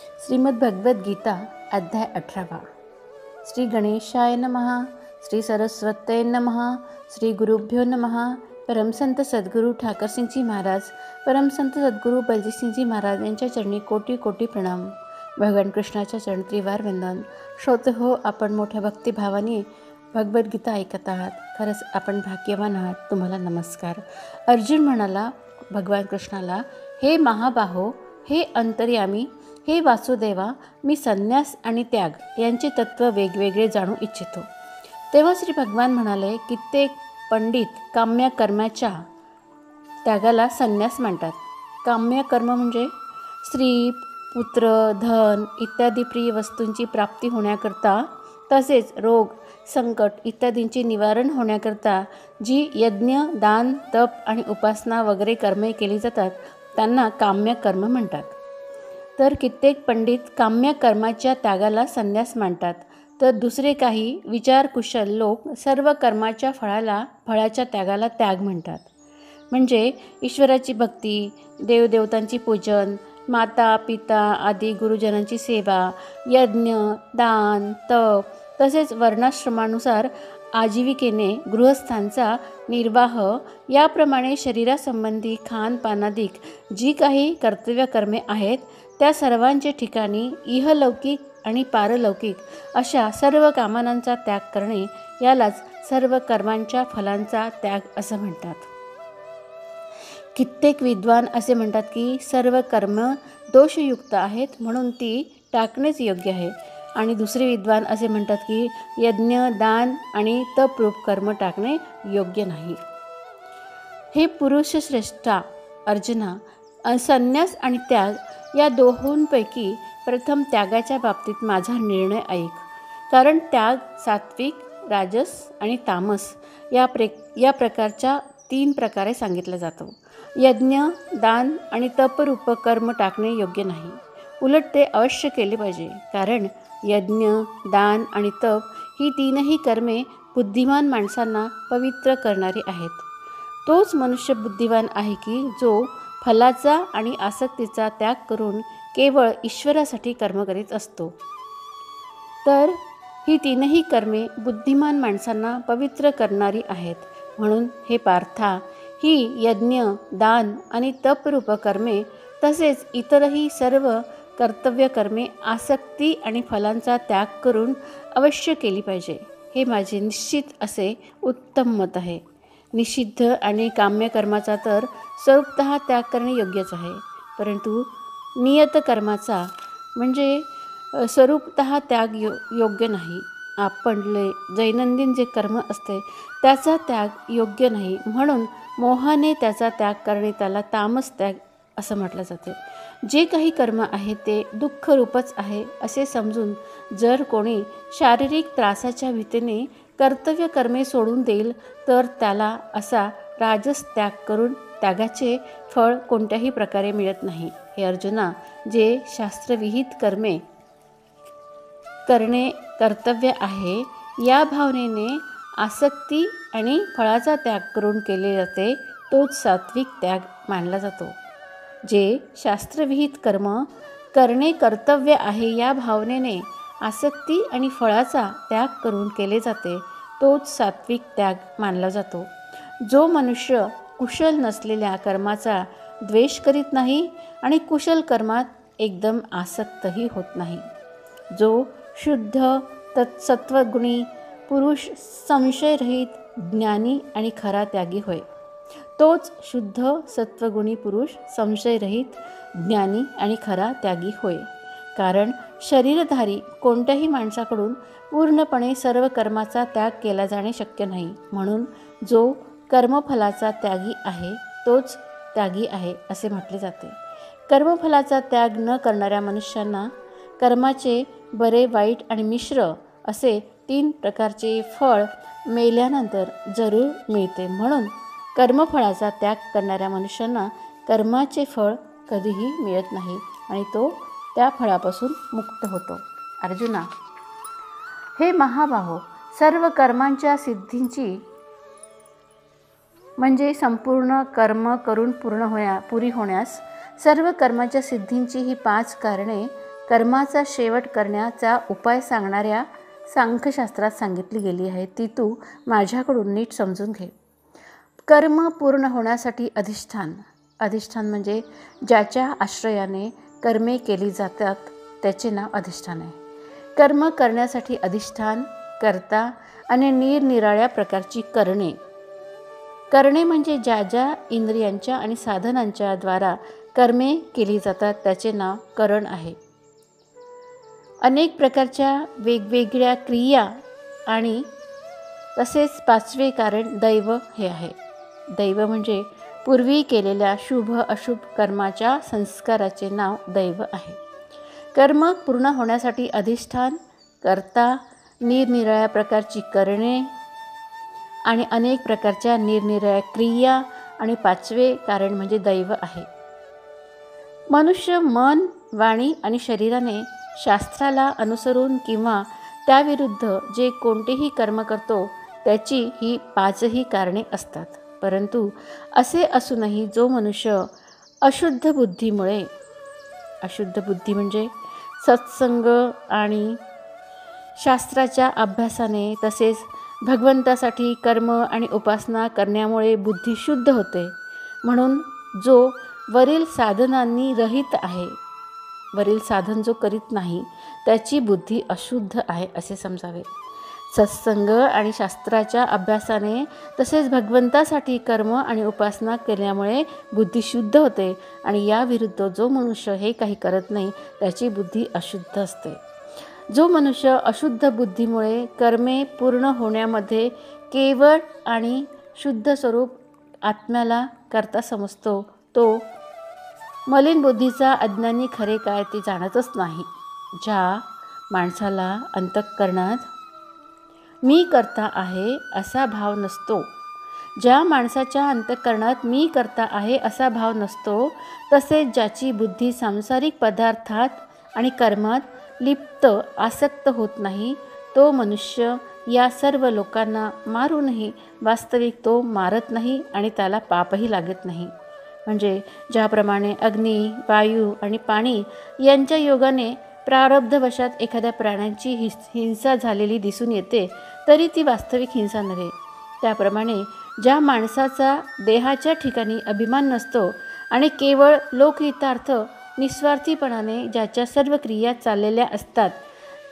श्रीमद्भगवद्गीता अध्याय 18. श्री गणेशाय नमः. श्री सरस्वत्यै नमः. श्री गुरुभ्यो नमः. परमसंत सद्गुरू ठाकरसिंगजी महाराज, परमसंत सद्गुरू बलजीतसिंगजी महाराज यांच्या चरणी कोटी कोटी प्रणाम. भगवान कृष्णाच्या चरणत्रिवार वंदन. श्रोते हो, आपण मोठ्या भक्तिभावाने भगवद्गीता ऐकत आहात. खरंच आपण भाग्यवान आहात. तुम्हाला नमस्कार. अर्जुन म्हणाला भगवान कृष्णाला, हे महाबाहो, हे अंतर्यामी, हे वासुदेवा, मी संन्यास आणि त्याग यांचे तत्त्व वेगवेगळे जाणू इच्छितो. तेव्हा श्री भगवान म्हणाले, कित्येक पंडित काम्य कर्माच्या त्यागाला संन्यास म्हणतात. काम्य कर्म म्हणजे स्त्री, पुत्र, धन इत्यादी प्रिय वस्तूंची प्राप्ती होण्याकरता, तसेच रोग, संकट इत्यादींचे निवारण होण्याकरता जी यज्ञ, दान, तप आणि उपासना वगैरे कर्मे केली जातात त्यांना काम्य कर्म म्हणतात. तर कित्येक पंडित काम्य कर्माच्या त्यागाला संन्यास मानतात, तर दुसरे काही विचारकुशल लोक सर्व कर्माच्या फळाच्या त्यागाला त्याग म्हणतात. म्हणजे ईश्वराची भक्ती, देवदेवतांची पूजन, माता पिता आदी गुरुजनांची सेवा, यज्ञ, दान, तप तसेच वर्णाश्रमानुसार आजीविकेने गृहस्थांचा निर्वाह याप्रमाणे शरीरासंबंधी खानपानादिक जी काही कर्तव्य कर्मे आहेत त्या सर्वांचे ठिकाणी इहलौकिक आणि पारलौकिक अशा सर्व कामनांचा त्याग करणे यालाच सर्व कर्मांच्या फलांचा त्याग असं म्हणतात. कित्येक विद्वान असे म्हणतात की सर्व कर्म दोषयुक्त आहेत म्हणून ती टाकणेच योग्य आहे, आणि दुसरे विद्वान असे म्हणतात की यज्ञ, दान आणि तपरूप कर्म टाकणे योग्य नाही. हे पुरुषश्रेष्ठा अर्जुना, संन्यास आणि त्याग या दोहोंपैकी प्रथम त्यागाच्या बाबतीत माझा निर्णय ऐक. कारण त्याग सात्विक, राजस आणि तामस या प्रकारच्या 3 प्रकारे सांगितला जातो. यज्ञ, दान आणि तपरूप कर्म टाकणे योग्य नाही, उलट ते अवश्य केले पाहिजे. कारण यज्ञ, दान आणि तप ही 3ही कर्मे बुद्धिमान माणसांना पवित्र करणारी आहेत. तोच मनुष्य बुद्धिवान आहे की जो फलाचा आणि आसक्तीचा त्याग करून केवळ ईश्वरासाठी कर्म करीत असतो. तर ही 3ही कर्मे बुद्धिमान माणसांना पवित्र करणारी आहेत. म्हणून हे पार्था, ही यज्ञ, दान आणि तपरूप कर्मे तसेच इतरही सर्व कर्तव्य कर्मे आसक्ती आणि फलांचा त्याग करून अवश्य केली पाहिजे. हे माझे निश्चित असे उत्तम मत आहे. निषिद्ध आणि काम्य कर्माचा तर स्वरूपतः त्याग करणे योग्यच आहे, परंतु नियत कर्माचा म्हणजे स्वरूपतः त्याग योग्य नाही. आपले दैनंदिन जे कर्म असते त्याचा त्याग योग्य नाही, म्हणून मोहाने त्याचा त्याग करणे त्याला तामस त्याग असं म्हटलं जाते. जे काही कर्म आहे ते दुःखरूपच आहे असे समजून जर कोणी शारीरिक त्रासाच्या भीतीने कर्तव्य कर्मे सोडून देईल तर त्याला असा राजस त्याग करून त्यागाचे फळ कोणत्याही प्रकारे मिळत नाही. हे अर्जुना, जे शास्त्रविहित कर्मे करणे कर्तव्य आहे या भावनेने आसक्ती आणि फळाचा त्याग करून केले जाते तोच सात्विक त्याग मानला जातो. जे शास्त्रविहित कर्म करणे कर्तव्य आहे या भावनेने आसक्ती आणि फळाचा त्याग करून केले जाते तोच सात्विक त्याग मानला जातो. जो मनुष्य कुशल नसलेल्या कर्माचा द्वेष करीत नाही आणि कुशल कर्मात एकदम आसक्तही होत नाही, जो शुद्ध सत्वगुणी पुरुष, संशयरहित, ज्ञानी आणि खरा त्यागी होय, तोच शुद्ध सत्वगुणी पुरुष संशयरहित, ज्ञानी आणि खरा त्यागी होय. कारण शरीरधारी कोणत्याही माणसाकडून पूर्णपणे सर्व कर्माचा त्याग केला जाणे शक्य नाही. म्हणून जो कर्मफलाचा त्यागी आहे तोच त्यागी आहे असे म्हटले जाते. कर्मफलाचा त्याग न करणाऱ्या मनुष्यांना कर्माचे बरे, वाईट आणि मिश्र असे 3 प्रकारचे फळ मेल्यानंतर जरूर मिळते. म्हणून कर्मफळाचा त्याग करणाऱ्या मनुष्यांना कर्माचे फळ कधीही मिळत नाही आणि तो त्या फळापासून मुक्त होतो. अर्जुना, हे महाबाहो, सर्व कर्मांच्या सिद्धींची म्हणजे संपूर्ण कर्म करून पुरी होण्यास सर्व कर्माच्या सिद्धींची ही 5 कारणे कर्माचा शेवट करण्याचा उपाय सांगणाऱ्या सांख्यशास्त्रात सांगितली गेली आहे, ती तू माझ्याकडून नीट समजून घे. कर्म पूर्ण होण्यासाठी अधिष्ठान. अधिष्ठान म्हणजे ज्याच्या आश्रयाने कर्मे केली जातात त्याचे नाव अधिष्ठान आहे. कर्म करण्यासाठी अधिष्ठान, कर्ता आणि निरनिराळ्या प्रकारची करणे. करणे म्हणजे ज्या ज्या इंद्रियांच्या आणि साधनांच्या द्वारा कर्मे केली जातात त्याचे नाव करण आहे. अनेक प्रकारच्या वेगवेगळ्या क्रिया आणि तसेच पाचवे कारण दैव हे आहे. दैव म्हणजे पूर्वी केलेल्या शुभ अशुभ कर्माच्या संस्काराचे नाव दैव आहे. कर्म पूर्ण होण्यासाठी अधिष्ठान, कर्ता, निरनिराळ्या प्रकारची करणे आणि अनेक प्रकारच्या निरनिराळ्या क्रिया आणि पाचवे कारण म्हणजे दैव आहे. मनुष्य मन, वाणी आणि शरीराने शास्त्राला अनुसरून किंवा त्याविरुद्ध जे कोणतेही कर्म करतो त्याची ही पाचही कारणे असतात. परंतु असे असूनही जो मनुष्य अशुद्ध बुद्धीमुळे, अशुद्ध बुद्धी म्हणजे सत्संग आणि शास्त्राच्या अभ्यासाने तसेच भगवंतासाठी कर्म आणि उपासना करण्यामुळे बुद्धी शुद्ध होते. म्हणून जो वरील साधनांनी रहित आहे, वरील साधन जो करीत नाही त्याची बुद्धी अशुद्ध आहे असे समजावे. सत्संग आणि शास्त्राच्या अभ्यासाने तसेच भगवंतासाठी कर्म आणि उपासना केल्यामुळे बुद्धी शुद्ध होते आणि याविरुद्ध जो मनुष्य हे काही करत नाही त्याची बुद्धी अशुद्ध असते. जो मनुष्य अशुद्ध बुद्धीमुळे कर्मे पूर्ण होण्यामध्ये केवळ आणि शुद्ध स्वरूप आत्म्याला करता समजतो तो मलिन बुद्धीचा अज्ञानी खरे काय ते जाणतच नाही. ज्या माणसाला अंतःकरणात मी करता आहे असा भाव नसतो, ज्या माणसाच्या अंतःकरणात मी करता आहे असा भाव नसतो, तसेच ज्याची बुद्धी सांसारिक पदार्थात आणि कर्मात लिप्त आसक्त होत नाही, तो मनुष्य या सर्व लोकांना मारूनही वास्तविक तो मारत नाही आणि त्याला पापही लागत नाही. म्हणजे ज्याप्रमाणे अग्नी, वायू आणि पाणी यांच्या योगाने प्रारब्धवशात एखाद्या प्राण्याची हिंसा झालेली दिसून येते तरी ती वास्तविक हिंसा नव्हे, त्याप्रमाणे ज्या माणसाचा देहाच्या ठिकाणी अभिमान नसतो आणि केवळ लोकहितार्थ निस्वार्थीपणाने ज्याच्या सर्व क्रिया चाललेल्या असतात,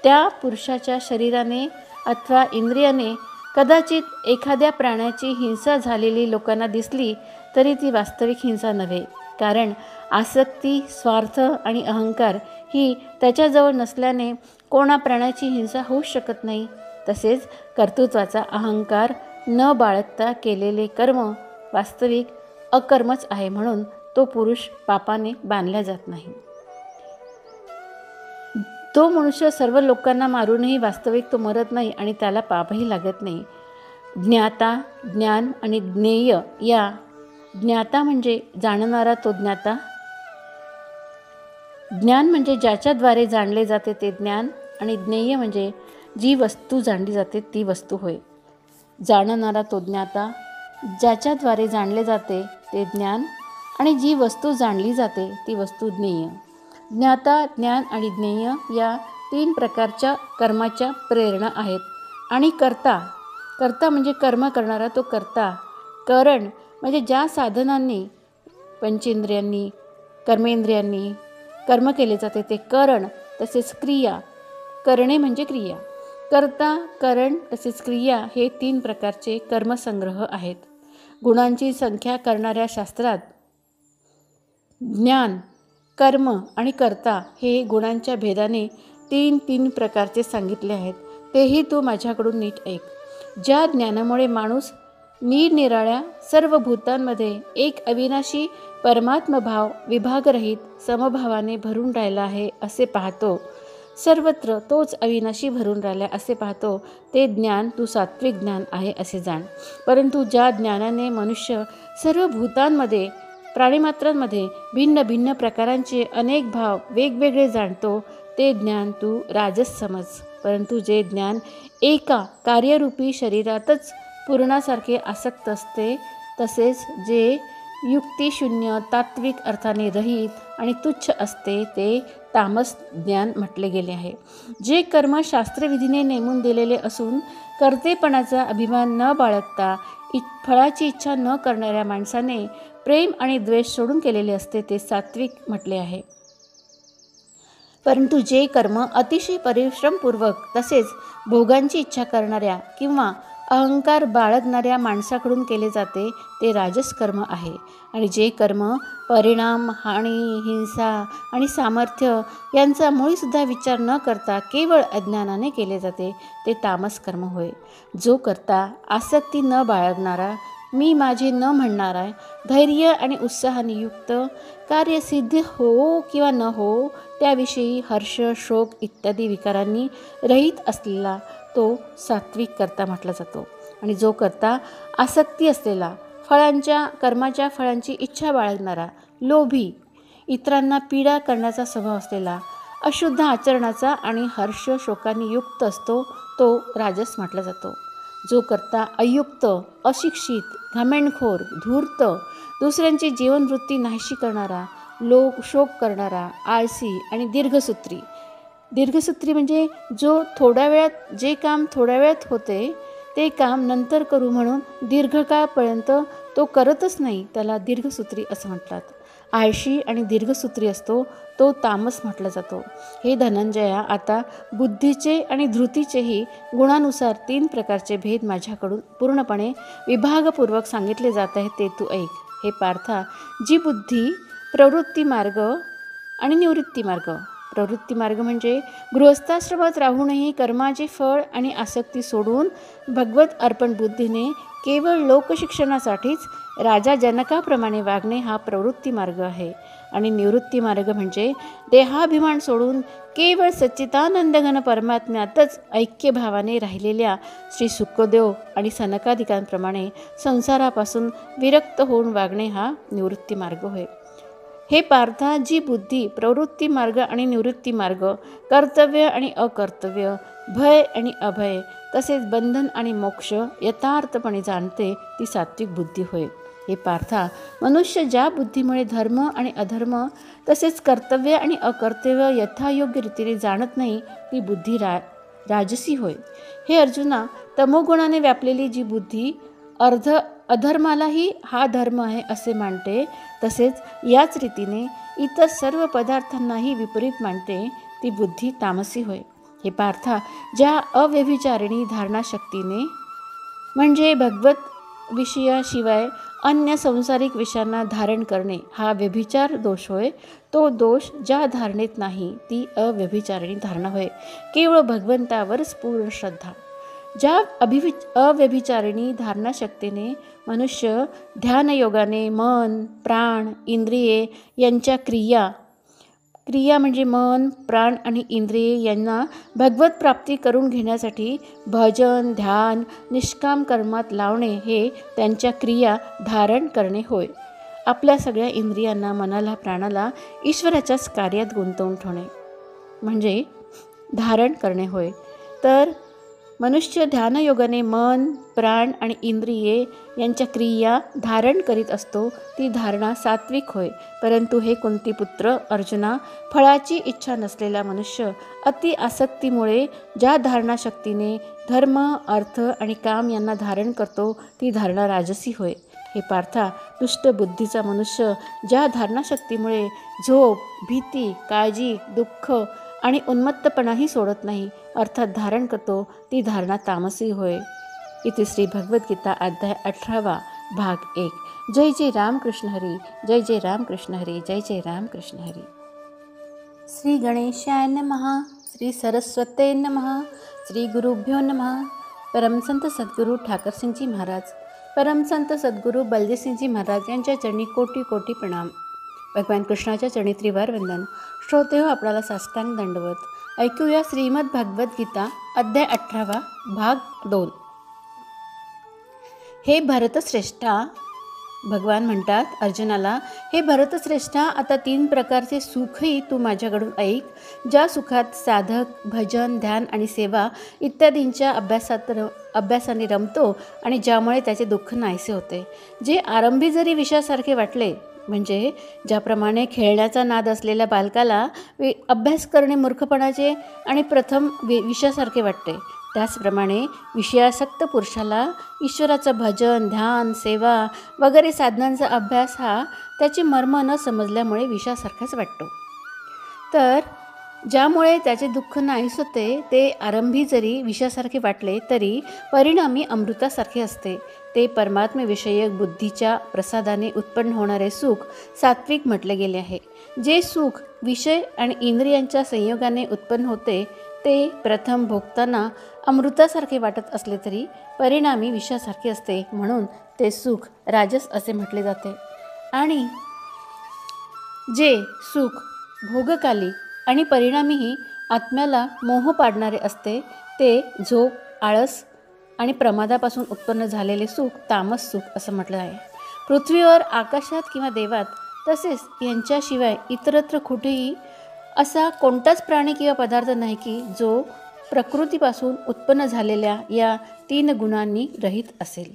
त्या पुरुषाच्या शरीराने अथवा इंद्रियाने कदाचित एखाद्या प्राण्याची हिंसा झालेली लोकांना दिसली तरी ती वास्तविक हिंसा नव्हे. कारण आसक्ती, स्वार्थ आणि अहंकार ही त्याच्याजवळ नसल्याने कोणा प्राण्याची हिंसा होऊ शकत नाही. तसेच कर्तृत्वाचा अहंकार न बाळगता केलेले कर्म वास्तविक अकर्मच आहे, म्हणून तो पुरुष पापाने बांधला जात नाही. तो मनुष्य सर्व लोकांना मारूनही वास्तविक तो मरत नाही आणि त्याला पापही लागत नाही. ज्ञाता, ज्ञान आणि ज्ञेय या ज्ञाता म्हणजे जाणणारा तो ज्ञाता. ज्ञान म्हणजे ज्याच्याद्वारे जाणले जाते ते ज्ञान आणि ज्ञेय म्हणजे जी वस्तू जाणली जाते ती वस्तू होय. जाणणारा तो ज्ञाता, ज्याच्याद्वारे जाणले जाते ते ज्ञान आणि जी वस्तू जाणली जाते ती वस्तू ज्ञेय. ज्ञाता, ज्ञान आणि ज्ञेय या तीन प्रकारच्या कर्माच्या प्रेरणा आहेत. आणि कर्ता, कर्ता म्हणजे कर्म करणारा तो कर्ता. करण म्हणजे ज्या साधनांनी, पंचेंद्रियांनी, कर्मेंद्रियांनी कर्म केले जाते ते करण. तसेच क्रिया, करणे म्हणजे क्रिया. कर्ता, करण तसेच क्रिया हे तीन प्रकारचे कर्मसंग्रह आहेत. गुणांची संख्या करणाऱ्या शास्त्रात ज्ञान, कर्म आणि कर्ता हे गुणांच्या भेदाने तीन तीन प्रकारचे सांगितले आहेत. तेही तू माझ्याकडून नीट ऐक. ज्या ज्ञानामुळे माणूस निरनिराळ्या सर्व भूतांमध्ये एक अविनाशी परमात्मभाव विभागरहित समभावाने भरून राहिला आहे असे पाहतो, सर्वत्र तोच अविनाशी भरून राहिला असे पाहतो, ते ज्ञान तू सात्विक ज्ञान आहे असे जाण. परंतु ज्या ज्ञानाने मनुष्य सर्व भूतांमध्ये, प्राणीमात्रांमध्ये भिन्न भिन्न प्रकारांचे अनेक भाव वेगवेगळे जाणतो, ते ज्ञान तू राजस समज. परंतु जे ज्ञान एका कार्यरूपी शरीरातच पूर्णासारखे आसक्त असते, तसेच जे युक्तिशून्य, तात्विक अर्थाने रहित आणि तुच्छ असते ते तामस ज्ञान म्हटले गेले आहे. जे कर्म शास्त्रविधीने नेमून दिलेले असून कर्तेपणाचा अभिमान न बाळगता फळाची इच्छा न करणाऱ्या माणसाने प्रेम आणि द्वेष सोडून केलेले असते ते सात्विक म्हटले आहे. परंतु जे कर्म अतिशय परिश्रमपूर्वक तसेच भोगांची इच्छा करणाऱ्या किंवा अहंकार बाळगणाऱ्या माणसाकडून केले जाते ते राजस कर्म आहे. आणि जे कर्म परिणाम, हानी, हिंसा आणि सामर्थ्य यांचा मुळीसुद्धा विचार न करता केवळ अज्ञानाने केले जाते ते तामस कर्म होय. जो करता आसक्ती न बाळगणारा, मी माझे न म्हणणारा, धैर्य आणि उत्साहाने युक्त, कार्यसिद्धी हो किंवा न हो त्याविषयी हर्ष, शोक इत्यादी विकारांनी रहित असलेला तो सात्विक कर्ता म्हटला जातो. आणि जो करता आसक्ती असलेला, कर्माच्या फळांची इच्छा बाळगणारा, लोभी, इतरांना पीडा करण्याचा स्वभाव असलेला, अशुद्ध आचरणाचा आणि हर्ष शोकाने युक्त असतो तो राजस म्हटला जातो. जो करता अयुक्त, अशिक्षित, घमेंडखोर, धूर्त, दुसऱ्यांची जीवनवृत्ती नाहीशी करणारा, शोक करणारा, आळसी आणि दीर्घसूत्री म्हणजे जो जे काम थोड्या वेळात होते ते काम नंतर करू म्हणून दीर्घकाळपर्यंत तो करतच नाही त्याला दीर्घसूत्री असं म्हणतात. आळशी आणि दीर्घसूत्री असतो तो तामस म्हटला जातो. हे धनंजया, आता बुद्धीचे आणि धृतीचेही गुणानुसार 3 प्रकारचे भेद माझ्याकडून पूर्णपणे विभागपूर्वक सांगितले जात आहेत ते तू ऐक. हे पार्था, जी बुद्धी प्रवृत्ती मार्ग आणि निवृत्ती मार्ग. प्रवृत्ती मार्ग म्हणजे गृहस्थाश्रमात राहूनही कर्माचे फळ आणि आसक्ती सोडून भगवत अर्पण बुद्धीने केवळ लोकशिक्षणासाठीच राजा जनकाप्रमाणे वागणे हा प्रवृत्ती मार्ग आहे. आणि निवृत्ती मार्ग म्हणजे देहाभिमान सोडून केवळ सच्चिदानंदघन परमात्म्यातच ऐक्यभावाने राहिलेल्या श्री सुखदेव आणि सनकादिकांप्रमाणे संसारापासून विरक्त होऊन वागणे हा निवृत्ती मार्ग होय. हे पार्था, जी बुद्धी प्रवृत्ती मार्ग आणि निवृत्ती मार्ग, कर्तव्य आणि अकर्तव्य, भय आणि अभय तसेच बंधन आणि मोक्ष यथार्थपणे जाणते ती सात्विक बुद्धी होय. हे पार्था, मनुष्य ज्या बुद्धीमुळे धर्म आणि अधर्म तसेच कर्तव्य आणि अकर्तव्य यथायोग्य रीतीने जाणत नाही ती बुद्धी राजसी होय. हे अर्जुना, तमोगुणाने व्यापलेली जी बुद्धी अधर्मालाही हा धर्म आहे असे मानते तसेच याच रीतीने इतर सर्व पदार्थांनाही विपरीत मानते ती बुद्धी तामसी होय. हे पार्था, ज्या अव्यभिचारिणी धारणाशक्तीने म्हणजे भगवत विषयाशिवाय अन्य संसारिक विषयांना धारण करणे हा व्यभिचार दोष होय. तो दोष ज्या धारणेत नाही ती अव्यभिचारिणी धारणा होय. केवळ भगवंतावरच पूर्ण श्रद्धा. ज्या अव्यभिचारिणी धारणाशक्तीने मनुष्य ध्यानयोगाने मन, प्राण, इंद्रिये यांच्या क्रिया म्हणजे मन, प्राण आणि इंद्रिये यांना भगवत प्राप्ती करून घेण्यासाठी भजन, ध्यान, निष्काम कर्मात लावणे हे त्यांच्या क्रिया धारण करणे होय. आपल्या सगळ्या इंद्रियांना, मनाला, प्राणाला ईश्वराच्याच कार्यात गुंतवून ठेवणे म्हणजे धारण करणे होय. तर मनुष्य ध्यानयोगाने मन, प्राण आणि इंद्रिये यांच्या क्रिया धारण करीत असतो ती धारणा सात्विक होय. परंतु हे कुंतीपुत्र अर्जुना, फळाची इच्छा नसलेला मनुष्य अति आसक्तीमुळे ज्या धारणाशक्तीने धर्म, अर्थ आणि काम यांना धारण करतो ती धारणा राजसी होय. हे पार्था, दुष्ट बुद्धीचा मनुष्य ज्या धारणाशक्तीमुळे झोप, भीती, काळजी, दुःख आणि उन्मत्तपणाही सोडत नाही अर्थात धारण करतो ती धारणा तामसी होय. इथे श्री भगवद्गीता अध्याय 18 भाग 1. जय जय रामकृष्ण हरी, जय जय रामकृष्ण हरी, जय जय रामकृष्ण हरी. श्री गणेशाय नमः, श्री सरस्वते नमः, श्री गुरुभ्यो नमः. परमसंत सद्गुरू ठाकरसिंगजी महाराज, परमसंत सद्गुरू बलदेवसिंगजी महाराज यांच्या चरणी कोटी कोटी प्रणाम. भगवान कृष्णाच्या चरणी त्रिवार वंदन. श्रोते हो, आपल्याला साष्टांग दंडवत. ऐकूया श्रीमद भगवद्गीता अध्याय 18 भाग 2. हे भरतश्रेष्ठा, भगवान म्हणतात अर्जुनाला, हे भरतश्रेष्ठा, आता 3 प्रकारचे सुखही तू माझ्याकडून ऐक. ज्या सुखात साधक भजन, ध्यान आणि सेवा इत्यादींच्या अभ्यासाने रमतो आणि ज्यामुळे त्याचे दुःख नाहीसे होते. जे आरंभी जरी विषयासारखे वाटले, म्हणजे ज्याप्रमाणे खेळण्याचा नाद असलेल्या बालकाला अभ्यास करणे मूर्खपणाचे आणि प्रथम विषयासारखे वाटते, त्याचप्रमाणे विषयासक्त पुरुषाला ईश्वराचं भजन, ध्यान, सेवा वगैरे साधनांचा अभ्यास हा त्याचे मर्म न समजल्यामुळे विषयासारखाच वाटतो. तर ज्यामुळे त्याचे दुःख नाहीस होते, ते आरंभी जरी विषयासारखे वाटले तरी परिणामी अमृतासारखे असते. ते परमात्मविषयक बुद्धीच्या प्रसादाने उत्पन्न होणारे सुख सात्विक म्हटले गेले आहे. जे सुख विषय आणि इंद्रियांच्या संयोगाने उत्पन्न होते ते प्रथम भोगताना अमृतासारखे वाटत असले तरी परिणामी विषयासारखे असते, म्हणून ते सुख राजस असे म्हटले जाते. आणि जे सुख भोगकाली आणि परिणामीही आत्म्याला मोह पाडणारे असते ते झोप, आळस आणि प्रमादापासून उत्पन्न झालेले सुख तामस सुख असं म्हटलं आहे. पृथ्वीवर, आकाशात किंवा देवात तसेच यांच्याशिवाय इतरत्र कुठेही असा कोणताच प्राणी किंवा पदार्थ नाही की जो प्रकृतीपासून उत्पन्न झालेल्या या 3 गुणांनी रहित असेल.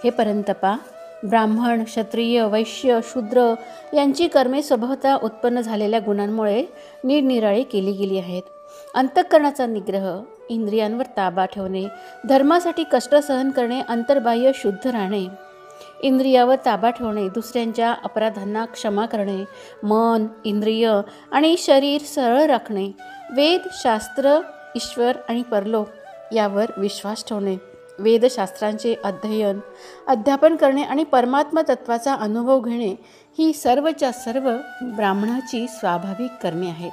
हे परंतपा, ब्राह्मण, क्षत्रिय, वैश्य, शूद्र यांची कर्मे स्वभावतः उत्पन्न झालेल्या गुणांमुळे निरनिराळी केली गेली आहेत. अंतःकरणाचा निग्रह, इंद्रियांवर ताबा ठेवणे, धर्मासाठी कष्ट सहन करणे, अंतर्बाह्य शुद्ध राहणे, इंद्रियावर ताबा ठेवणे, दुसऱ्यांच्या अपराधांना क्षमा करणे, मन, इंद्रिय आणि शरीर सरळ राखणे, वेद, शास्त्र, ईश्वर आणि परलोक यावर विश्वास ठेवणे, वेदशास्त्रांचे अध्यापन करणे आणि परमात्मा तत्वाचा अनुभव घेणे ही सर्वच्या सर्व ब्राह्मणाची स्वाभाविक कर्मे आहेत.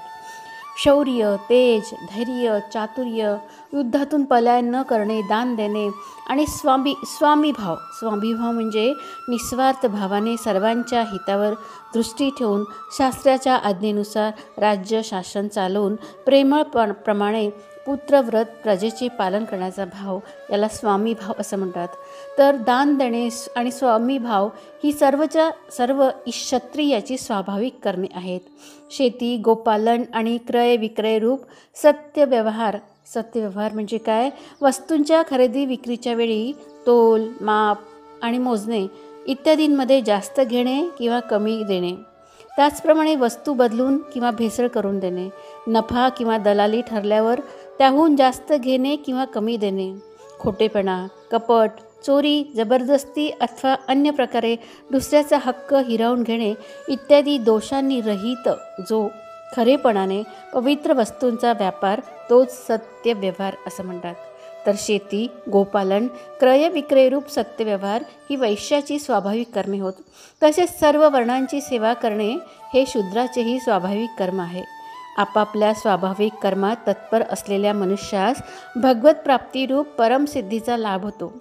शौर्य, तेज, धैर्य, चातुर्य, युद्धातून पलायन न करणे, दान देणे आणि स्वामीभाव म्हणजे निस्वार्थ भावाने सर्वांच्या हितावर दृष्टी ठेवून शास्त्राच्या आज्ञेनुसार राज्य शासन चालवून प्रेमळप्रमाणे पुत्रव्रत प्रजेचे पालन करण्याचा भाव याला स्वामीभाव असं म्हणतात. तर दान देणे आणि स्वामीभाव ही सर्वच्या सर्व क्षत्रियाची स्वाभाविक कर्मे आहेत. शेती, गोपालन आणि क्रय विक्रय रूप सत्यव्यवहार म्हणजे काय? वस्तूंच्या खरेदी विक्रीच्या वेळी तोल, माप आणि मोजणे इत्यादींमध्ये जास्त घेणे किंवा कमी देणे, त्याचप्रमाणे वस्तू बदलून किंवा भेसळ करून देणे, नफा किंवा दलाली ठरल्यावर त्याहून जास्त घेणे किंवा कमी देणे, खोटेपणा, कपट, चोरी, जबरदस्ती अथवा अन्य प्रकारे दुसऱ्याचा हक्क हिरावून घेणे इत्यादी दोषांनी रहित जो खरेपणाने पवित्र वस्तूंचा व्यापार तोच सत्य व्यवहार असं म्हणतात. तर शेती, गोपालन, क्रय विक्रय रूप सत्यव्यवहार ही वैश्याची स्वाभाविक कर्मे होत. तसेच सर्व वर्णांची सेवा करणे हे शूद्राचेही स्वाभाविक कर्म आहे. आपापल्या स्वाभाविक कर्मात तत्पर असलेल्या मनुष्यास भगवत प्राप्तिरूप परमसिद्धीचा लाभ होतो.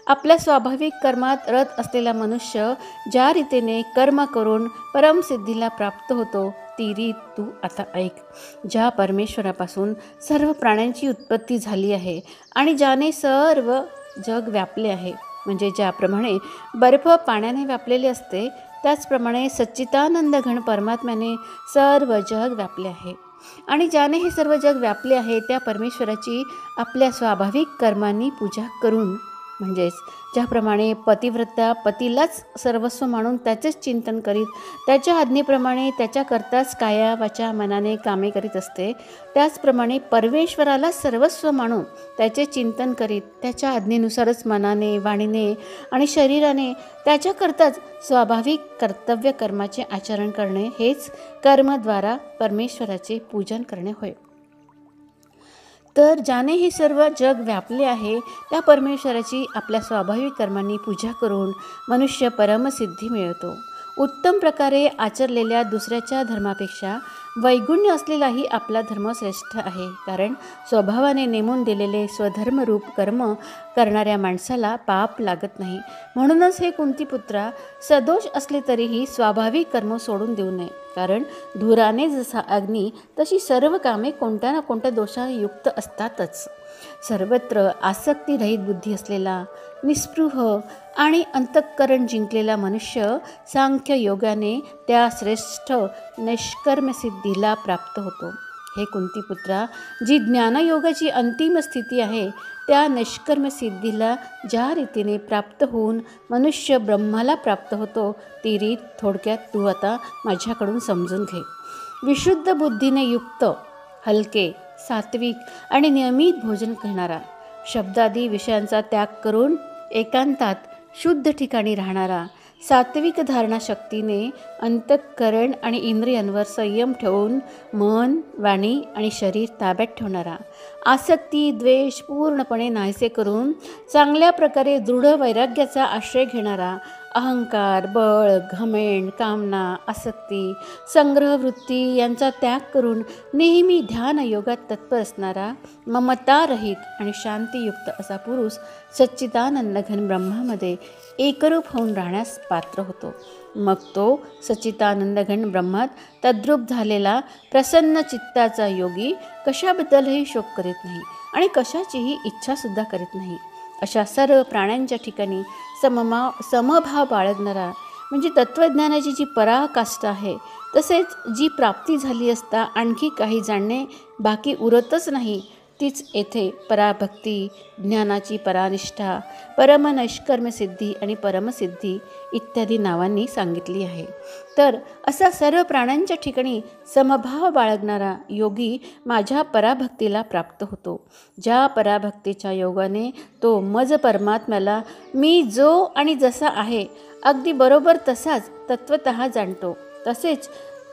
आपल्या स्वाभाविक कर्मात रत असलेला मनुष्य ज्या रीतीने कर्म करून परमसिद्धीला प्राप्त होतो ती रीत तू आता ऐक. ज्या परमेश्वरापासून सर्व प्राण्यांची उत्पत्ती झाली आहे आणि ज्याने सर्व जग व्यापले आहे, म्हणजे ज्याप्रमाणे बर्फ पाण्याने व्यापलेले असते त्याचप्रमाणे सच्चिदानंद घन परमात्म्याने सर्व जग व्यापले आहे. आणि ज्याने हे सर्व जग व्यापले आहे त्या परमेश्वराची आपल्या स्वाभाविक कर्मांनी पूजा करून, म्हणजेच ज्याप्रमाणे पतिव्रता पतीलाच सर्वस्व मानून त्याचेच चिंतन करीत त्याच्या आज्ञेप्रमाणे त्याच्याकरताच काया वाचा मनाने कामे करीत असते, त्याचप्रमाणे परमेश्वराला सर्वस्व मानून त्याचे चिंतन करीत त्याच्या आज्ञेनुसारच मनाने, वाणीने आणि शरीराने त्याच्याकरताच स्वाभाविक कर्तव्य कर्माचे आचरण करणे हेच कर्मद्वारा परमेश्वराचे पूजन करणे होय. तर ज्याने हे सर्व जग व्यापले आहे त्या परमेश्वराची आपल्या स्वाभाविक कर्मांनी पूजा करून मनुष्य परमसिद्धी मिळवतो. उत्तम प्रकारे आचरलेल्या दुसऱ्याच्या धर्मापेक्षा वैगुण्य असलेलाही आपला धर्म श्रेष्ठ आहे, कारण स्वभावाने नेमून दिलेले स्वधर्मरूप कर्म करणाऱ्या माणसाला पाप लागत नाही. म्हणूनच हे कुंतीपुत्रा, सदोष असले तरीही स्वाभाविक कर्म सोडून देऊ नये, कारण धुराने जसा अग्नी तशी सर्व कामे कोणत्या ना कोणत्या दोषाने युक्त असतातच. सर्वत्र आसक्तीरहित बुद्धी असलेला, निस्पृह आणि अंतःकरण जिंकलेला मनुष्य सांख्य योगाने त्या श्रेष्ठ निष्कर्मसिद्धीला प्राप्त होतो. हे कुंतीपुत्रा, जी ज्ञानयोगाची अंतिम स्थिती आहे त्या निष्कर्मसिद्धीला ज्या रीतीने प्राप्त होऊन मनुष्य ब्रह्माला प्राप्त होतो, ती रीत थोडक्यात तू आता माझ्याकडून समजून घे. विशुद्ध बुद्धीने युक्त, हलके, सात्विक आणि नियमित भोजन करणारा, शब्दादी विषयांचा त्याग करून एकांतात शुद्ध ठिकाणी राहणारा, सात्विक धारणा शक्तीने अंतःकरण आणि इंद्रियांवर संयम ठेवून मन, वाणी आणि शरीर ताब्यात ठेवणारा, आसक्ती, द्वेष पूर्णपणे नाहीसे करून चांगल्या प्रकारे दृढ वैराग्याचा आश्रय घेणारा, अहंकार, बळ, घमेंड, कामना, आसक्ती, संग्रहवृत्ती यांचा त्याग करून नेहमी ध्यानयोगात तत्पर असणारा, ममतारहित आणि शांतियुक्त असा पुरुष सच्चिदानंद घन ब्रह्मामध्ये एकरूप होऊन राहण्यास पात्र होतो. मग तो सच्चिदानंद घन ब्रह्मात तद्रूप झालेला प्रसन्न चित्ताचा योगी कशाबद्दलही शोक करीत नाही आणि कशाचीही इच्छासुद्धा करीत नाही. अशा सर्व प्राण्यांच्या ठिकाणी समभाव बाळगणारा, म्हणजे तत्त्वज्ञानाची जी पराकाष्ठा आहे, तसेच जी प्राप्ती झाली असता आणखी काही जाणणे बाकी उरतच नाही, तीच येथे पराभक्ती, ज्ञानाची परानिष्ठा, परमनैष्कर्म्यसिद्धी आणि परमसिद्धी इत्यादी नावांनी सांगितली आहे. तर असा सर्व प्राण्यांच्या ठिकाणी समभाव बाळगणारा योगी माझ्या पराभक्तीला प्राप्त होतो. ज्या पराभक्तीच्या योगाने तो मज परमात्म्याला मी जो आणि जसा आहे अगदी बरोबर तसाच तत्वतः जाणतो, तसेच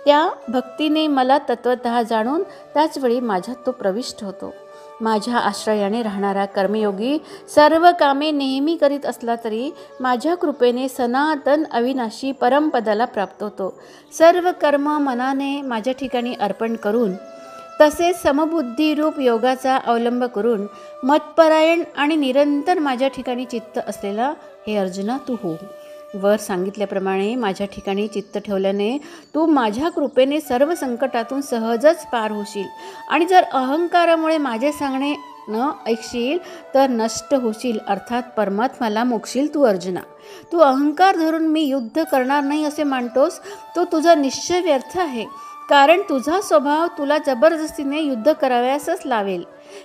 त्या भक्तीने मला तत्वतः जाणून त्याचवेळी माझ्यात तो प्रविष्ट होतो. माझ्या आश्रयाने राहणारा कर्मयोगी सर्व कामे नेहमी करीत असला तरी माझ्या कृपेने सनातन अविनाशी परमपदाला प्राप्त होतो. सर्व कर्म मनाने माझ्या ठिकाणी अर्पण करून, तसेच समबुद्धीरूप योगाचा अवलंब करून मतपरायण आणि निरंतर माझ्या ठिकाणी चित्त असलेला हे अर्जुना तू हो. वर सांगितल्याप्रमाणे माझ्या ठिकाणी चित्त ठेवल्याने तू माझ्या कृपेने सर्व संकटातून सहजच पार होशील आणि जर अहंकारामुळे माझे सांगणे न ऐकशील तर नष्ट होशील, अर्थात परमात्म्याला मोक्षील तू अर्जुना. तू अहंकार धरून मी युद्ध करणार नाही असे मानतोस, तो तुझा निश्चय व्यर्थ आहे, कारण तुझा स्वभाव तुला जबरदस्तीने युद्ध करावयासच लावेल.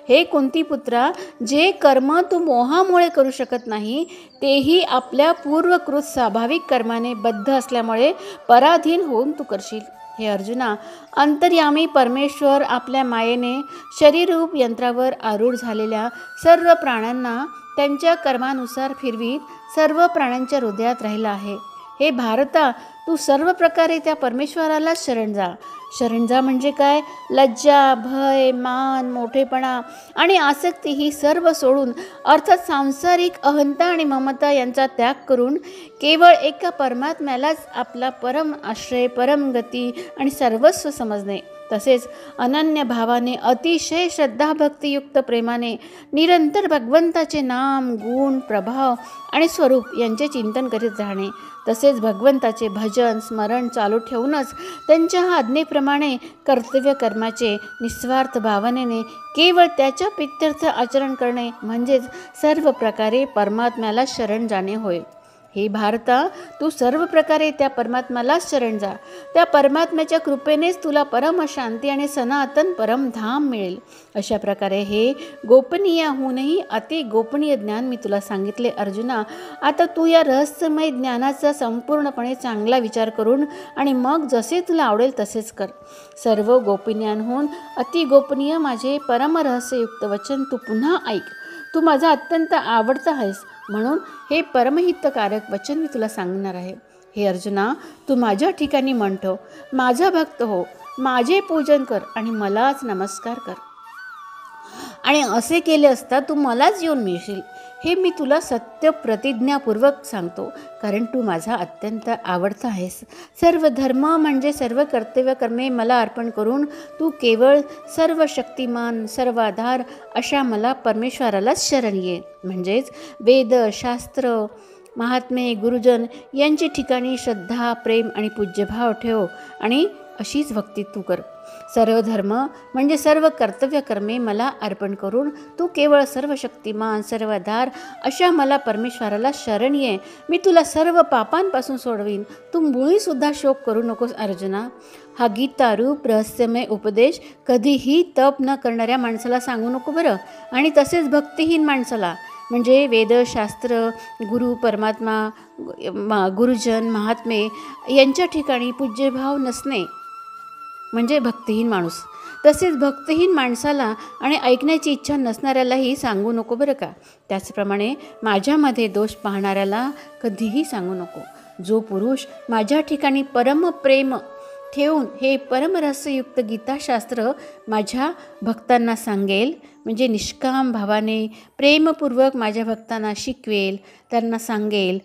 हे कुंतीपुत्रा, जे कर्म तू मोहामुळे करू शकत नाही तेही आपल्या पूर्वकृत स्वाभाविक कर्माने बद्ध असल्यामुळे पराधीन होऊन तू करशील. हे अर्जुना, अंतर्यामी परमेश्वर आपल्या मायेने शरीररूप यंत्रावर आरूढ झालेल्या सर्व प्राण्यांना त्यांच्या कर्मानुसार फिरवीत सर्व प्राण्यांच्या हृदयात राहिला आहे. हे भारता, तू सर्व प्रकारे त्या परमेश्वरालाच शरण जा. शरण जा म्हणजे काय? लज्जा, भय, मान, मोठेपणा आणि आसक्ती ही सर्व सोडून, अर्थात सांसारिक अहंता आणि ममता यांचा त्याग करून केवळ एका परमात्म्यालाच आपला परम आश्रय, परम गती आणि सर्वस्व समजणे, तसेच अनन्य भावाने अतिशय श्रद्धाभक्तियुक्त प्रेमाने निरंतर भगवंताचे नाम, गुण, प्रभाव आणि स्वरूप यांचे चिंतन करीत राहणे, तसेच भगवंताचे भजन, स्मरण चालू ठेवूनच त्यांच्या आज्ञेप्रमाणे कर्तव्य कर्माचे निस्वार्थ भावनेने केवळ त्याच्या प्रीत्यर्थ आचरण करणे म्हणजेच सर्व प्रकारे परमात्म्याला शरण जाणे होय. हे भारता, तू सर्व प्रकारे त्या परमात्म्यालाच शरण जा. त्या परमात्म्याच्या कृपेनेच तुला परमशांती आणि सनातन परमधाम मिळेल. अशा प्रकारे हे गोपनीयहूनही अति गोपनीय ज्ञान मी तुला सांगितले अर्जुना. आता तू या रहस्यमय ज्ञानाचा संपूर्णपणे चांगला विचार करून आणि मग जसे तुला आवडेल तसेच कर. सर्व गोपनीयांहून अति गोपनीय माझे परमरहस्ययुक्त वचन तू पुन्हा ऐक. तू माझा अत्यंत आवडता आहेस, म्हणून हे परमहितकारक वचन मी तुला सांगणार आहे. हे अर्जुना, तू माझ्या ठिकाणी मन ठेव, माझा भक्त हो, माझे पूजन कर आणि मलाच नमस्कार कर. आणि असे केले असता तू मलाच येऊन मिळशील, हे मी तुला सत्य प्रतिज्ञापूर्वक सांगतो, कारण तू माझा अत्यंत आवडता आहेस. सर्व धर्म म्हणजे सर्व कर्तव्य कर्मे मला अर्पण करून तू केवळ सर्व शक्तिमान, सर्वाधार अशा मला परमेश्वरालाच शरण ये. म्हणजेच वेद, शास्त्र, महात्मे, गुरुजन यांची ठिकाणी श्रद्धा, प्रेम आणि पूज्यभाव ठेव आणि अशीच भक्ती तू कर. सर्व धर्म म्हणजे सर्व कर्तव्य कर्मे मला अर्पण करून तू केवळ सर्व शक्तिमान सर्वधार अशा मला परमेश्वराला शरण ये. मी तुला सर्व पापांपासून सोडवीन. तू मुळीसुद्धा शोक करू नकोस अर्जुना. हा गीतारूप रहस्यमय उपदेश कधीही तप न करणाऱ्या माणसाला सांगू नको बरं. आणि तसेच भक्तिहीन माणसाला, म्हणजे वेदशास्त्र, गुरु, परमात्मा, गुरुजन, महात्मे यांच्या ठिकाणी पूज्यभाव नसणे म्हणजे भक्तिहीन माणूस. तसेच भक्तिहीन माणसाला आणि ऐकण्याची इच्छा नसणाऱ्यालाही सांगू नको बरं का. त्याचप्रमाणे माझ्यामध्ये दोष पाहणाऱ्याला कधीही सांगू नको. जो पुरुष माझ्या ठिकाणी परमप्रेम ठेवून हे परमरहस्ययुक्त गीताशास्त्र माझ्या भक्तांना सांगेल, म्हणजे निष्काम भावाने प्रेमपूर्वक माझ्या भक्तांना शिकवेल, त्यांना सांगेल,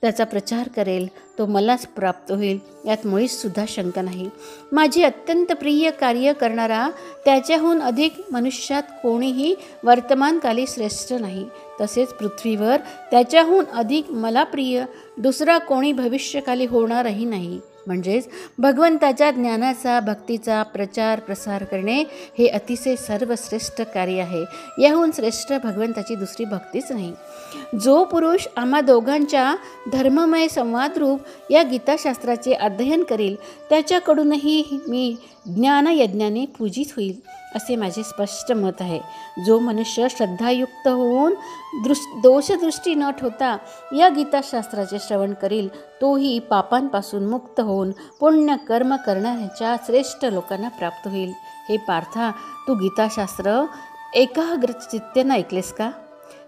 त्याचा प्रचार करेल, तो मलाच प्राप्त होईल, यात मुळीसुद्धा शंका नाही. माझे अत्यंत प्रिय कार्य करणारा त्याच्याहून अधिक मनुष्यात कोणीही वर्तमानकाली श्रेष्ठ नाही. तसेच पृथ्वीवर त्याच्याहून अधिक मला प्रिय दुसरा कोणी भविष्यकाली होणारही नाही. म्हणजेच भगवंताच्या ज्ञानाचा, भक्तीचा प्रचार प्रसार करणे हे अतिशय सर्वश्रेष्ठ कार्य आहे. याहून श्रेष्ठ भगवंताची दुसरी भक्तीच नाही. जो पुरुष आम्हा दोघांच्या धर्ममय संवादरूप या गीताशास्त्राचे अध्ययन करील त्याच्याकडूनही मी ज्ञानयज्ञाने पूजित होईल, असे माझे स्पष्ट मत आहे. जो मनुष्य श्रद्धायुक्त होऊन दोषदृष्टी न ठेवता या गीताशास्त्राचे श्रवण करील तोही पापांपासून मुक्त होऊन पुण्य कर्म करणाऱ्याच्या श्रेष्ठ लोकांना प्राप्त होईल. हे पार्था, तू गीताशास्त्र एकाग्र चित्ताने ऐकलेस का?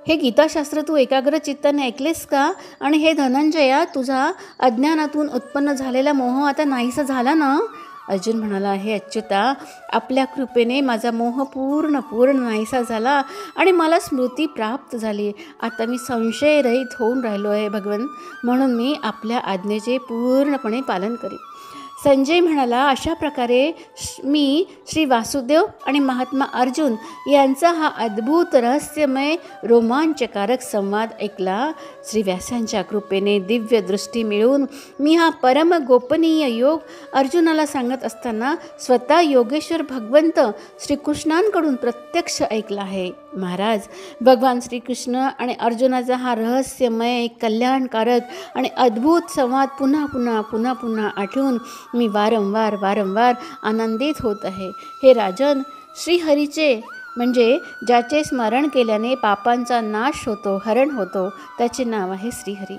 हे गीताशास्त्र तू एकाग्र चित्ताने ऐकलेस का? आणि हे धनंजया, तुझा अज्ञानातून उत्पन्न झालेला मोह आता नाहीसा झाला ना? अर्जुन म्हणाला, हे अच्युता, आपल्या कृपेने माझा मोह पूर्ण नाहीसा झाला आणि मला स्मृती प्राप्त झाली. आता मी संशयरहित होऊन राहिलो आहे भगवन, म्हणून मी आपल्या आज्ञेचे पूर्णपणे पालन करीन. संजय म्हणाला, अशा प्रकारे मी श्री वासुदेव आणि महात्मा अर्जुन यांचा हा अद्भुत रहस्यमय रोमांचकारक संवाद ऐकला. श्री व्यासांच्या कृपेने दिव्य दृष्टी मिळून मी हा परम गोपनीय योग अर्जुनाला सांगत असताना स्वतः योगेश्वर भगवंत श्रीकृष्णांकडून प्रत्यक्ष ऐकला आहे. महाराज, भगवान श्रीकृष्ण आणि अर्जुनाचा हा रहस्यमय कल्याणकारक आणि अद्भुत संवाद पुन्हा आठवून मी वारंवार आनंदित होत आहे. हे राजन, श्रीहरीचे म्हणजे ज्याचे स्मरण केल्याने पापांचा नाश होतो, हरण होतो, त्याचे नाव आहे श्रीहरी.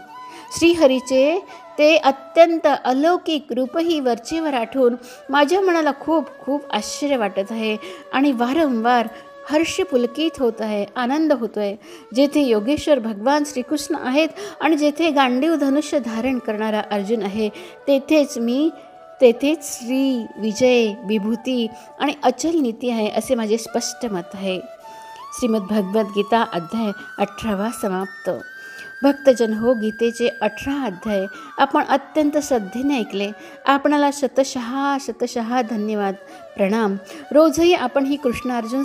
श्रीहरीचे ते अत्यंत अलौकिक रूपही वरचेवर आठवून माझ्या मनाला खूप आश्चर्य वाटत आहे आणि वारंवार हर्ष पुलकित होत आहे, आनंद होतो आहे. जेथे योगेश्वर भगवान श्रीकृष्ण आहेत आणि जेथे गांडीव धनुष्य धारण करणारा अर्जुन आहे, तेथेच श्री विजय, विभूती आणि अचल नीती आहे, असे माझे स्पष्ट मत आहे. श्रीमद्भगवद्गीता अध्याय 18 समाप्त. भक्तजन हो, गीतेचे 18 अध्याय आपण अत्यंत श्रद्धेने ऐकले. आपणाला शतशः धन्यवाद, प्रणाम. रोजही आपण कृष्णार्जुन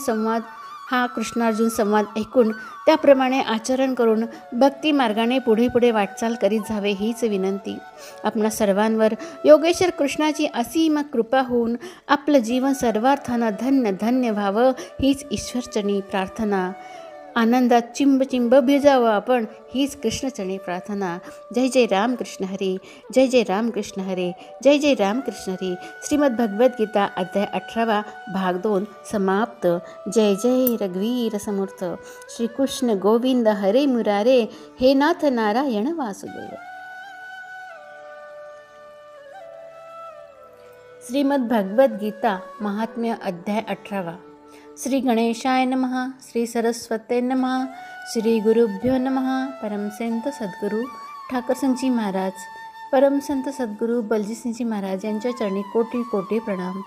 संवाद ऐकून त्याप्रमाणे आचरण करून भक्ती मार्गाने पुढे वाटचाल करीत जावे, हीच विनंती. आपणा सर्वांवर योगेश्वर कृष्णाची असीम कृपा होऊन आपलं जीवन सर्वार्थानं धन्य व्हावं, हीच ईश्वरचरणी प्रार्थना. आनंदात चिंब भिजावं आपण, हीच कृष्णचरणी प्रार्थना. जय जय रामकृष्ण हरी, जय जय रामकृष्ण हरी, जय जय रामकृष्ण हरी. श्रीमद्भगवद्गीता अध्याय 18 भाग 2 समाप्त. जय जय रघुवीर समर्थ. श्रीकृष्ण गोविंद हरे मुरारे, हे नाथ नारायण वासुदेव. श्रीमद्भगवद्गीता महात्म्य अध्याय 18. श्री गणेशाय नमः, श्री सरस्वते नमः, श्री गुरुभ्यो नमः. परमसंत सद्गुरू ठाकरसिंगजी महाराज, परमसंत सद्गुरू बलजीसिंगजी महाराज यांच्या चरणी कोटी प्रणाम.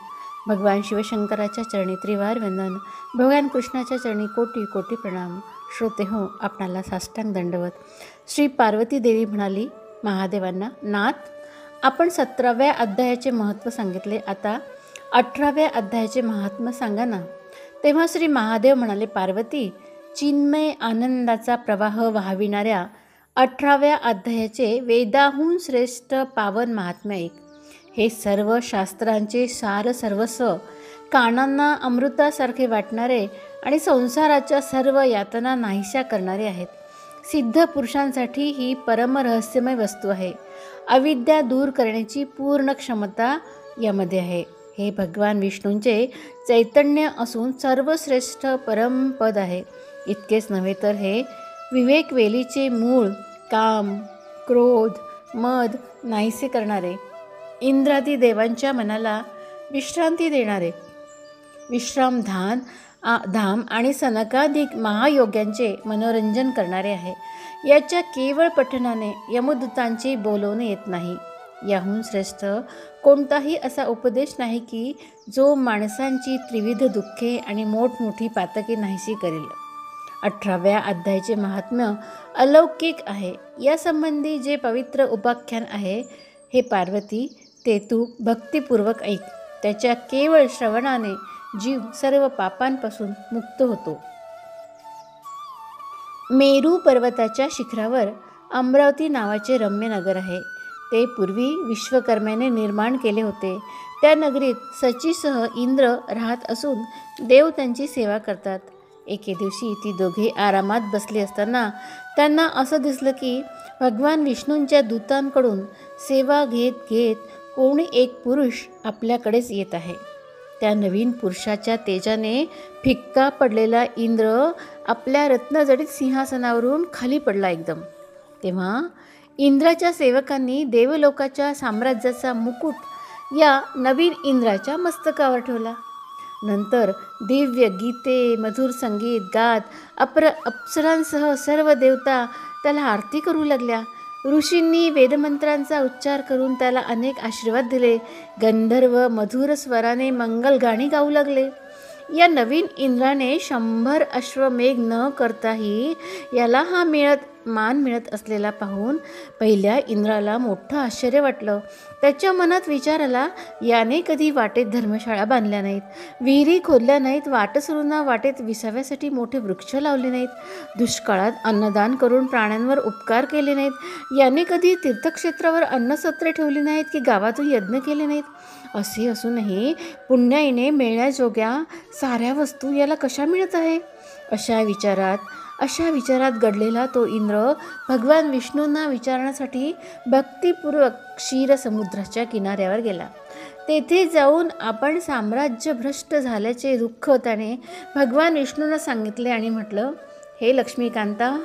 भगवान शिवशंकराच्या चरणी त्रिवार वंदन. भगवान कृष्णाच्या चरणी कोटी प्रणाम. श्रोते हो, आपणाला साष्टांग दंडवत. श्री पार्वती देवी म्हणाली महादेवांना, नाथ, आपण 17व्या अध्यायाचे महत्त्व सांगितले, आता 18व्या अध्यायाचे महात्म्य सांगा ना. तेव्हा श्री महादेव म्हणाले, पार्वती, चिन्मय आनंदाचा प्रवाह वाहविणाऱ्या 18व्या अध्यायाचे वेदाहून श्रेष्ठ पावन महात्म्य ऐक. हे सर्व शास्त्रांचे सार सर्वस्व, कानांना अमृतासारखे वाटणारे आणि संसाराच्या सर्व यातना नाहीशा करणारे आहेत. सिद्ध पुरुषांसाठी ही परमरहस्यमय वस्तू आहे. अविद्या दूर करण्याची पूर्ण क्षमता यामध्ये आहे. हे भगवान विष्णूंचे चैतन्य असून सर्वश्रेष्ठ परमपद आहे. इतकेच नव्हे तर हे विवेकवेलीचे मूळ, काम, क्रोध, मद नाहीसे करणारे, इंद्रादी देवांच्या मनाला विश्रांती देणारे, धाम आणि सनकाधिक महायोग्यांचे मनोरंजन करणारे आहे. याच्या केवळ पठणाने यमदूतांचे बोलवणे येत नाही. याहून श्रेष्ठ कोणताही असा उपदेश नाही की जो माणसांची त्रिविध दुःखे आणि मोठमोठी पातके नाहीशी करेल. 18व्या अध्यायाचे महात्म्य अलौकिक आहे. यासंबंधी जे पवित्र उपाख्यान आहे, हे पार्वती, ते तू भक्तिपूर्वक ऐक. त्याच्या केवळ श्रवणाने जीव सर्व पापांपासून मुक्त होतो. मेरू पर्वताच्या शिखरावर अमरावती नावाचे रम्य नगर आहे. ते पूर्वी विश्वकर्म्याने निर्माण केले होते. त्या नगरीत सचीसह इंद्र राहत असून देव त्यांची सेवा करतात. एके दिवशी ती दोघे आरामात बसली असताना त्यांना असं दिसलं की भगवान विष्णूंच्या दूतांकडून सेवा घेत घेत कोणी एक पुरुष आपल्याकडेच येत आहे. त्या नवीन पुरुषाच्या तेजाने फिक्का पडलेला इंद्र आपल्या रत्नजडित सिंहासनावरून खाली पडला एकदम. तेव्हा इंद्राच्या सेवकांनी देवलोकाच्या साम्राज्याचा मुकुट या नवीन इंद्राच्या मस्तकावर ठेवला. नंतर दिव्य गीते, मधुर संगीत गात अप्सरांसह सर्व देवता त्याला आरती करू लागल्या. ऋषींनी वेदमंत्रांचा उच्चार करून त्याला अनेक आशीर्वाद दिले. गंधर्व मधुर स्वराने मंगलगाणी गाऊ लागले. या नवीन इंद्राने 100 अश्वमेघ न करताही याला हा मान मिळत असलेला पाहून पहिल्या इंद्राला मोठं आश्चर्य वाटलं. त्याच्या मनात विचार आला, याने कधी वाटेत धर्मशाळा बांधल्या नाहीत, विहिरी खोदल्या नाहीत, वाटसरूंना वाटेत विसाव्यासाठी मोठे वृक्ष लावले नाहीत, दुष्काळात अन्नदान करून प्राण्यांवर उपकार केले नाहीत, याने कधी तीर्थक्षेत्रावर अन्नसत्रे ठेवली नाहीत की गावातून यज्ञ केले नाहीत. असे असूनही पुण्याईने मिळण्याजोग्या साऱ्या वस्तू याला कशा मिळत आहे? अशा विचारात घडलेला तो इंद्र भगवान विष्णूंना विचारण्यासाठी भक्तिपूर्वक क्षीरसमुद्राच्या किनाऱ्यावर गेला. तेथे जाऊन आपण साम्राज्य भ्रष्ट झाल्याचे दुःख त्याने भगवान विष्णूंना सांगितले आणि म्हटलं, हे लक्ष्मीकांता,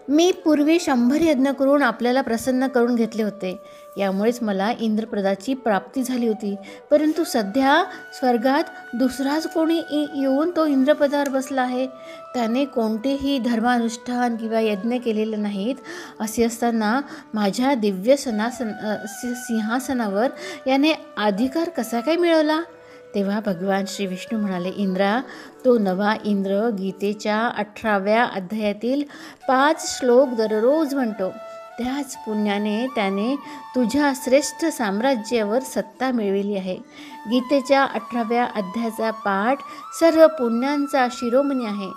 मी पूर्वी 100 यज्ञ करून आपल्याला प्रसन्न करून घेतले होते. यामुळेच मला इंद्रपदाची प्राप्ती झाली होती. परंतु सध्या स्वर्गात दुसराच कोणी येऊन तो इंद्रपदावर बसला आहे. त्याने कोणतेही धर्मानुष्ठान किंवा यज्ञ केलेले नाहीत. असे असताना माझ्या दिव्य सिंहासनावर याने अधिकार कसा काय मिळवला? तेव्हा भगवान श्री विष्णू म्हणाले, इंद्रा, तो नवा इंद्र गीतेच्या 18व्या अध्यायातील 5 श्लोक दररोज म्हणतो. त्याच पुण्याने त्याने तुझ्या श्रेष्ठ साम्राज्यावर सत्ता मिळविली आहे. गीतेच्या 18व्या अध्यायाचा पाठ सर्व पुण्यांचा शिरोमणी आहे.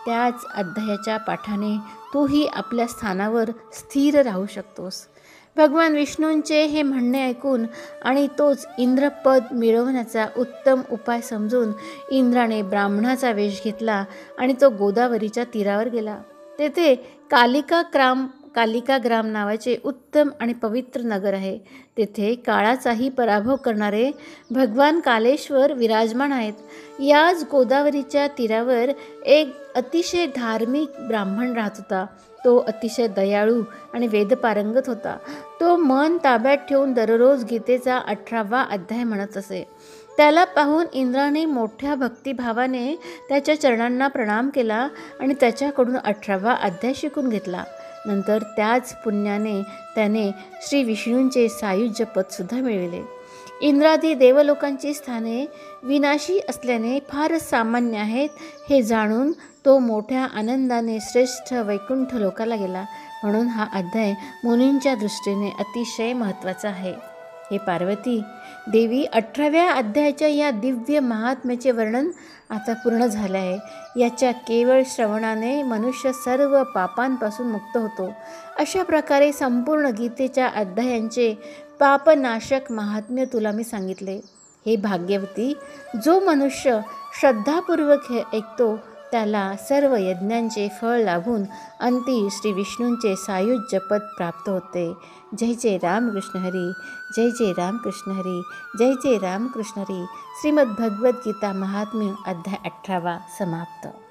त्याच अध्यायाच्या पाठाने तूही आपल्या स्थानावर स्थिर राहू शकतोस. भगवान विष्णूंचे हे म्हणणे ऐकून आणि तोच इंद्रपद मिळवण्याचा उत्तम उपाय समजून इंद्राने ब्राह्मणाचा वेश घेतला आणि तो गोदावरीच्या तीरावर गेला. तेथे कालिका ग्राम नावाचे उत्तम आणि पवित्र नगर आहे. तेथे काळाचाही पराभव करणारे भगवान कालेश्वर विराजमान आहेत. याच गोदावरीच्या तीरावर एक अतिशय धार्मिक ब्राह्मण राहत होता. तो अतिशय दयाळू आणि वेदपारंगत होता. तो मन ताब्यात ठेवून दररोज गीतेचा 18वा अध्याय म्हणत असे. त्याला पाहून इंद्राने मोठ्या भक्तिभावाने त्याच्या चरणांना प्रणाम केला आणि त्याच्याकडून 18वा अध्याय शिकून घेतला. नंतर त्याच पुण्याने त्याने श्री विष्णूंचे सायुज्य पदसुद्धा मिळविले. इंद्रादी देवलोकांची स्थाने विनाशी असल्याने फारच सामान्य आहेत हे जाणून तो मोठ्या आनंदाने श्रेष्ठ वैकुंठ लोकाला गेला. म्हणून हा अध्याय मुनींच्या दृष्टीने अतिशय महत्त्वाचा आहे. हे पार्वती देवी, 18व्या अध्यायाच्या या दिव्य महात्म्याचे वर्णन आता पूर्ण झाले आहे. याच्या केवळ श्रवणाने मनुष्य सर्व पापांपासून मुक्त होतो. अशा प्रकारे संपूर्ण गीतेच्या अध्यायांचे पापनाशक महात्म्य तुला मी सांगितले. हे भाग्यवती, जो मनुष्य श्रद्धापूर्वक हे ऐकतो त्याला सर्व यज्ञांचे फळ लाभून अंती श्री विष्णूंचे सायुज्य पद प्राप्त होते. जय जय रामकृष्ण हरी, जय जय रामकृष्ण हरी, जय जय रामकृष्ण हरी. श्रीमद् भगवद्गीता महात्म्य अध्याय 18 समाप्त.